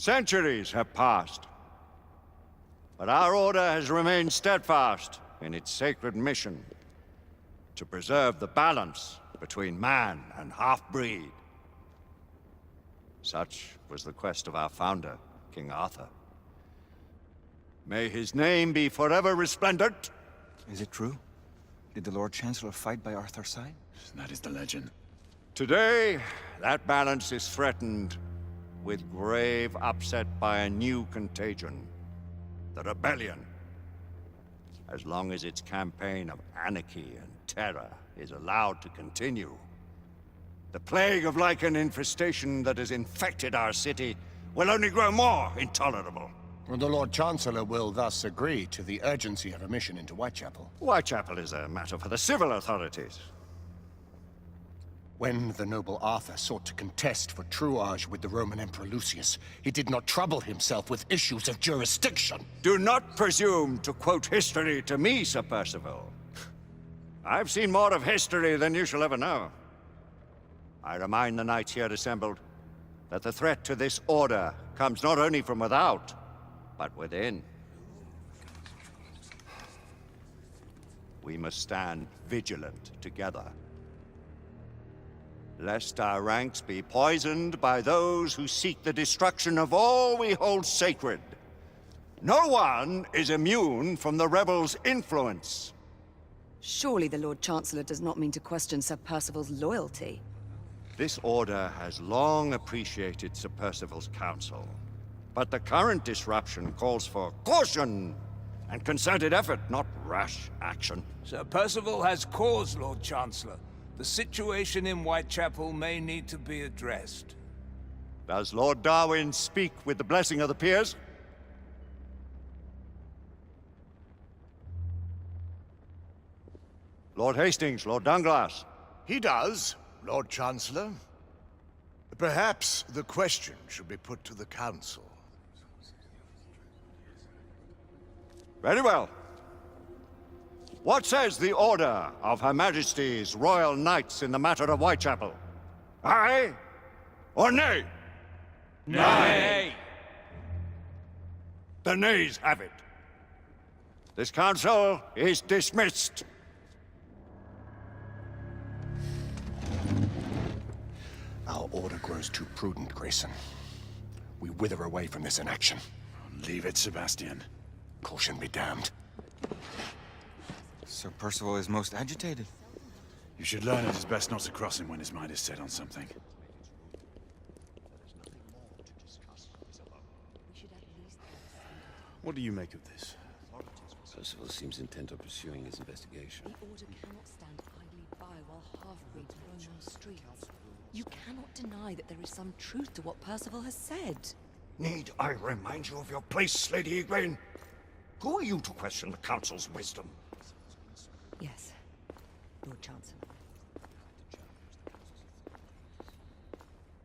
Centuries have passed, but our order has remained steadfast in its sacred mission to preserve the balance between man and half-breed. Such was the quest of our founder, King Arthur. May his name be forever resplendent. Is it true? Did the Lord Chancellor fight by Arthur's side? That is the legend. Today, that balance is threatened with grave upset by a new contagion. The rebellion. As long as its campaign of anarchy and terror is allowed to continue, the plague of lichen infestation that has infected our city will only grow more intolerable. The Lord Chancellor will thus agree to the urgency of a mission into Whitechapel. Whitechapel is a matter for the civil authorities. When the noble Arthur sought to contest for truage with the Roman Emperor Lucius, he did not trouble himself with issues of jurisdiction. Do not presume to quote history to me, Sir Percival. I've seen more of history than you shall ever know. I remind the knights here assembled that the threat to this order comes not only from without, but within. We must stand vigilant together, lest our ranks be poisoned by those who seek the destruction of all we hold sacred. No one is immune from the rebels' influence. Surely the Lord Chancellor does not mean to question Sir Percival's loyalty. This order has long appreciated Sir Percival's counsel, but the current disruption calls for caution and concerted effort, not rash action. Sir Percival has cause, Lord Chancellor. The situation in Whitechapel may need to be addressed. Does Lord Darwin speak with the blessing of the peers? Lord Hastings, Lord Dunglass. He does, Lord Chancellor. Perhaps the question should be put to the Council. Very well. What says the Order of Her Majesty's Royal Knights in the matter of Whitechapel? Aye or nay? Nay! The nays have it. This council is dismissed. Our order grows too prudent, Grayson. We wither away from this inaction. Leave it, Sebastian. Caution be damned. Sir Percival is most agitated. You should learn it is best not to cross him when his mind is set on something. What do you make of this? Percival seems intent on pursuing his investigation. The Order cannot stand idly by while half-breeds roam on the streets. You cannot deny that there is some truth to what Percival has said. Need I remind you of your place, Lady Egwene? Who are you to question the Council's wisdom? Yes, Lord Chancellor.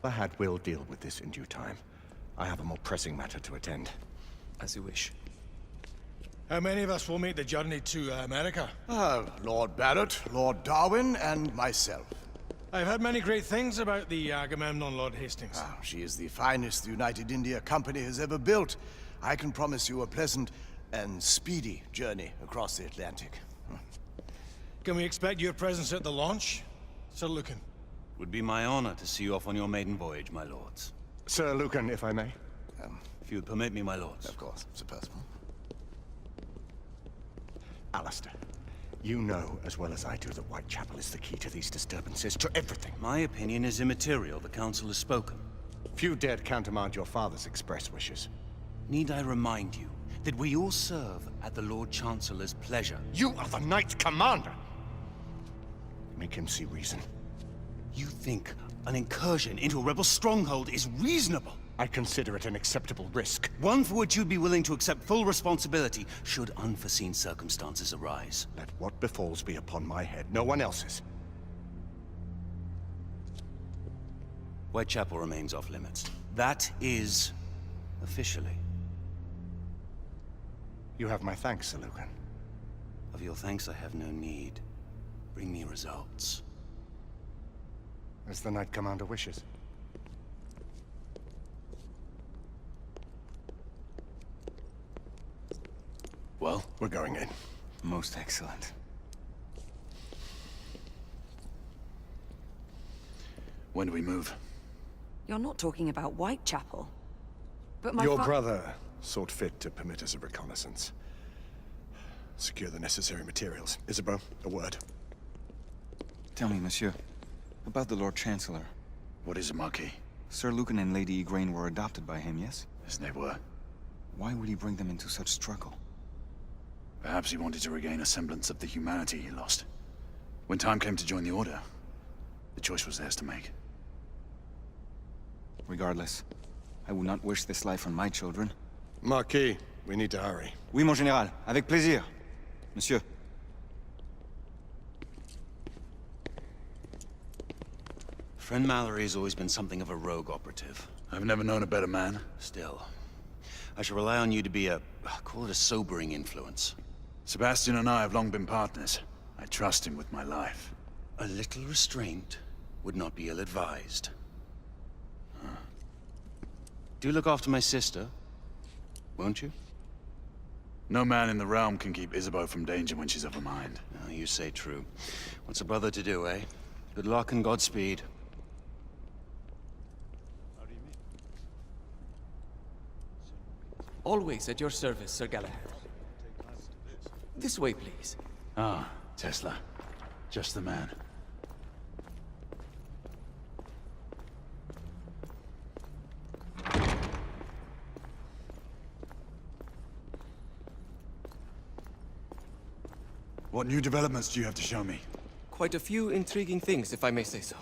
The Hat will deal with this in due time. I have a more pressing matter to attend. As you wish. How many of us will make the journey to America? Lord Barrett, Lord Darwin, and myself. I've heard many great things about the Agamemnon, Lord Hastings. She is the finest the United India Company has ever built. I can promise you a pleasant and speedy journey across the Atlantic. Can we expect your presence at the launch, Sir Lucan? Would be my honor to see you off on your maiden voyage, my lords. Sir Lucan, if I may. If you'd permit me, my lords. Of course, Sir Percival. Alistair, you know as well as I do that Whitechapel is the key to these disturbances, to everything. My opinion is immaterial. The Council has spoken. Few dared countermand your father's express wishes. Need I remind you that we all serve at the Lord Chancellor's pleasure? You are the Knight Commander! Make him see reason. You think an incursion into a rebel stronghold is reasonable? I consider it an acceptable risk. One for which you'd be willing to accept full responsibility should unforeseen circumstances arise. Let what befalls be upon my head, no one else's. Whitechapel remains off limits. That is officially. You have my thanks, Sir Lucan. Of your thanks I have no need. Bring me results. As the Knight Commander wishes. Well? We're going in. Most excellent. When do we move? You're not talking about Whitechapel. But my Your brother sought fit to permit us a reconnaissance. Secure the necessary materials. Isabeau, a word. Tell me, monsieur, about the Lord Chancellor. What is it, Marquis? Sir Lucan and Lady Igraine were adopted by him, yes? Yes, they were. Why would he bring them into such struggle? Perhaps he wanted to regain a semblance of the humanity he lost. When time came to join the Order, the choice was theirs to make. Regardless, I would not wish this life on my children. Marquis, we need to hurry. Oui, mon général. Avec plaisir. Monsieur. Friend Mallory has always been something of a rogue operative. I've never known a better man. Still, I shall rely on you to be call it a sobering influence. Sebastian and I have long been partners. I trust him with my life. A little restraint would not be ill-advised. Do look after my sister, won't you? No man in the realm can keep Isabeau from danger when she's of a mind. Oh, you say true. What's a brother to do, eh? Good luck and Godspeed. Always at your service, Sir Galahad. This way, please. Ah, Tesla. Just the man. What new developments do you have to show me? Quite a few intriguing things, if I may say so.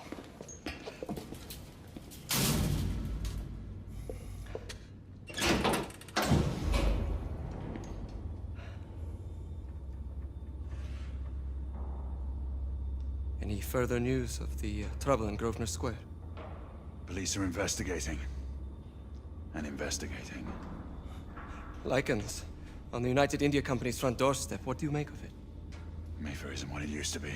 Any further news of the trouble in Grosvenor Square? Police are investigating. And investigating. Lichens on the United India Company's front doorstep. What do you make of it? Mayfair isn't what it used to be.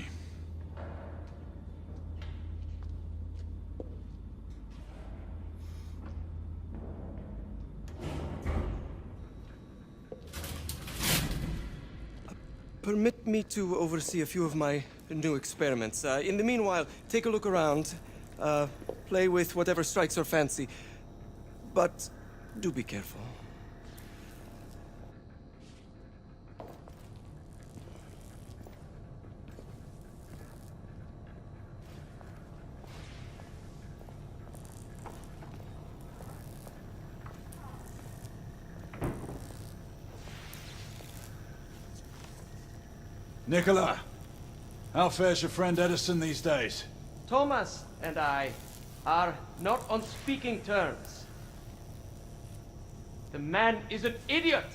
Permit me to oversee a few of my new experiments. In the meanwhile, take a look around. Play with whatever strikes your fancy. But do be careful. Nicola, how fares your friend Edison these days? Thomas and I are not on speaking terms. The man is an idiot!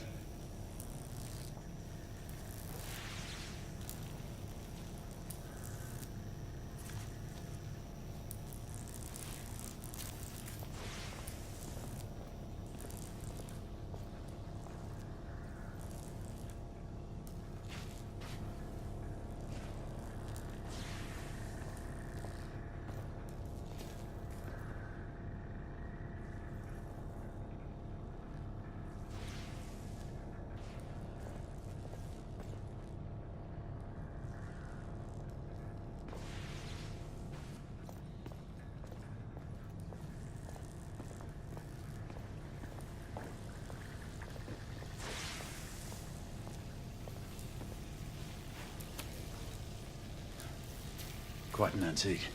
Quite an antique.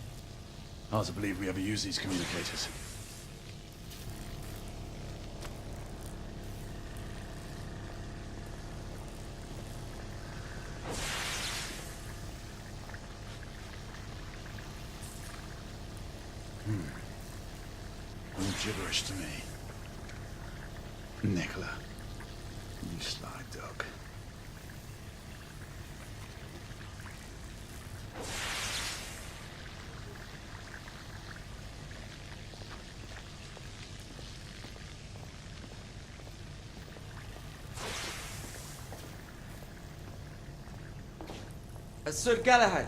Hard to believe we ever use these communicators. All gibberish to me. Nicola, you sly dog. Sir Galahad.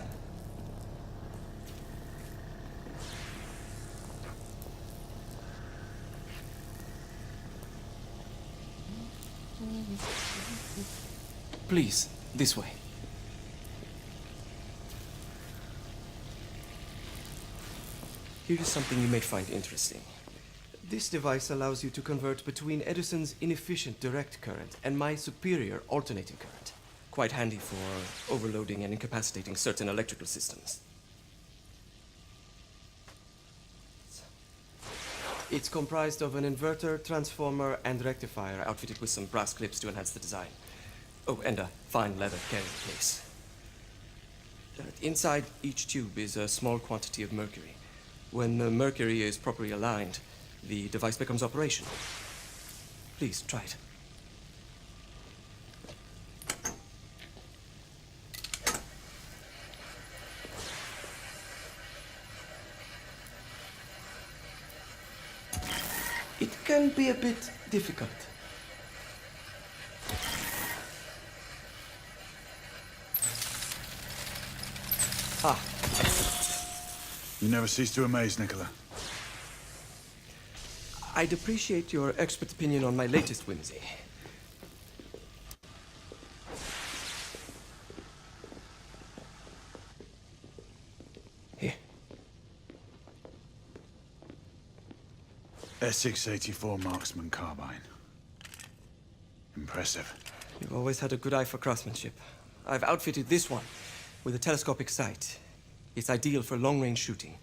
Please, this way. Here is something you may find interesting. This device allows you to convert between Edison's inefficient direct current and my superior alternating current. Quite handy for overloading and incapacitating certain electrical systems. It's comprised of an inverter, transformer, and rectifier outfitted with some brass clips to enhance the design. Oh, and a fine leather carrying case. Inside each tube is a small quantity of mercury. When the mercury is properly aligned, the device becomes operational. Please, try it. It can be a bit difficult. Ah. You never cease to amaze, Nicola. I'd appreciate your expert opinion on my latest whimsy. Here. S684 Marksman Carbine. Impressive. You've always had a good eye for craftsmanship. I've outfitted this one with a telescopic sight. It's ideal for long-range shooting.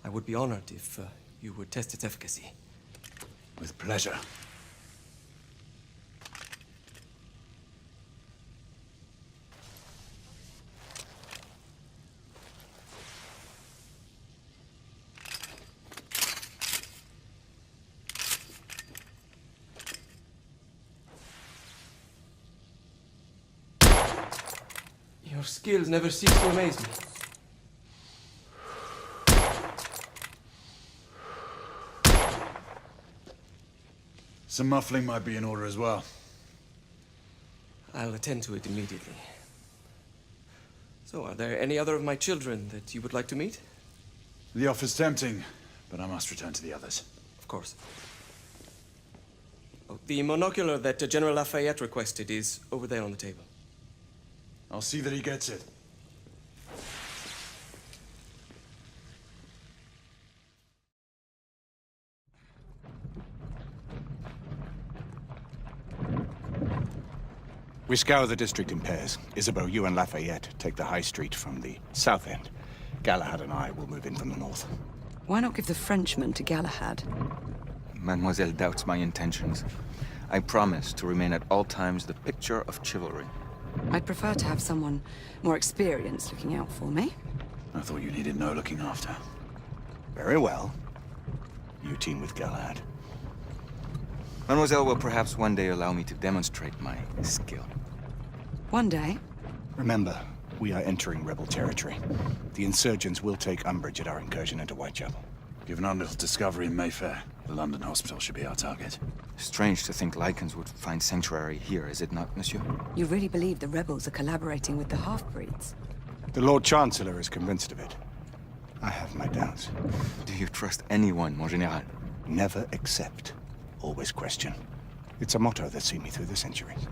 I would be honored if you would test its efficacy. With pleasure. Your skills never cease to amaze me. Some muffling might be in order as well. I'll attend to it immediately. So, are there any other of my children that you would like to meet? The offer's tempting, but I must return to the others. Of course. Oh, the monocular that General Lafayette requested is over there on the table. I'll see that he gets it. We scour the district in pairs. Isabeau, you and Lafayette take the high street from the south end. Galahad and I will move in from the north. Why not give the Frenchman to Galahad? Mademoiselle doubts my intentions. I promise to remain at all times the picture of chivalry. I'd prefer to have someone more experienced looking out for me. I thought you needed no looking after. Very well. You team with Galahad. Mademoiselle will perhaps one day allow me to demonstrate my skill. One day. Remember, we are entering rebel territory. The insurgents will take umbrage at our incursion into Whitechapel. Given our little discovery in Mayfair, the London hospital should be our target. Strange to think Lycans would find sanctuary here, is it not, monsieur? You really believe the rebels are collaborating with the half-breeds? The Lord Chancellor is convinced of it. I have my doubts. Do you trust anyone, mon général? Never accept. Always question. It's a motto that's seen me through the centuries.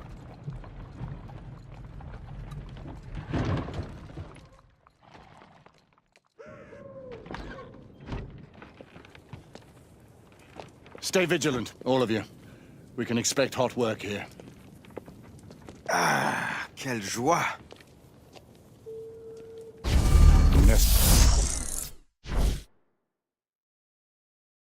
Stay vigilant, all of you. We can expect hot work here. Ah, quelle joie! Nest